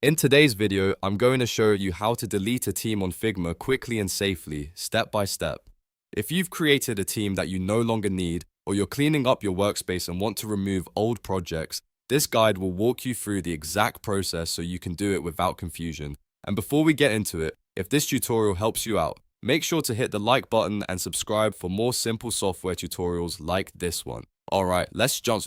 In today's video, I'm going to show you how to delete a team on Figma quickly and safely, step by step. If you've created a team that you no longer need, or you're cleaning up your workspace and want to remove old projects, this guide will walk you through the exact process so you can do it without confusion. And before we get into it, if this tutorial helps you out, make sure to hit the like button and subscribe for more simple software tutorials like this one. Alright, let's jump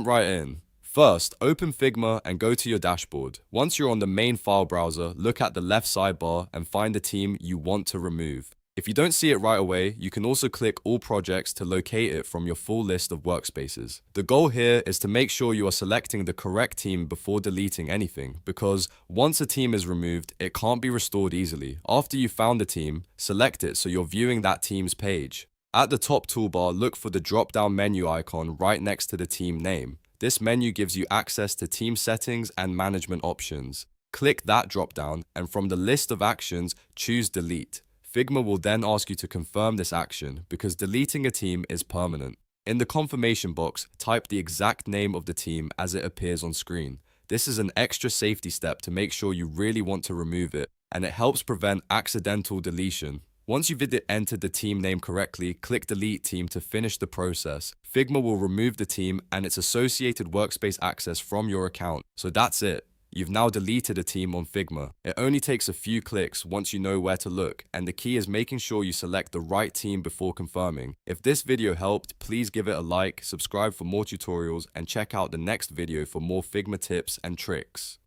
right in. First, open Figma and go to your dashboard. Once you're on the main file browser, look at the left sidebar and find the team you want to remove. If you don't see it right away, you can also click All Projects to locate it from your full list of workspaces. The goal here is to make sure you are selecting the correct team before deleting anything, because once a team is removed, it can't be restored easily. After you found the team, select it so you're viewing that team's page. At the top toolbar, look for the drop-down menu icon right next to the team name. This menu gives you access to team settings and management options. Click that drop-down, and from the list of actions, choose Delete. Figma will then ask you to confirm this action because deleting a team is permanent. In the confirmation box, type the exact name of the team as it appears on screen. This is an extra safety step to make sure you really want to remove it, and it helps prevent accidental deletion. Once you've entered the team name correctly, click Delete Team to finish the process. Figma will remove the team and its associated workspace access from your account. So that's it. You've now deleted a team on Figma. It only takes a few clicks once you know where to look, and the key is making sure you select the right team before confirming. If this video helped, please give it a like, subscribe for more tutorials, and check out the next video for more Figma tips and tricks.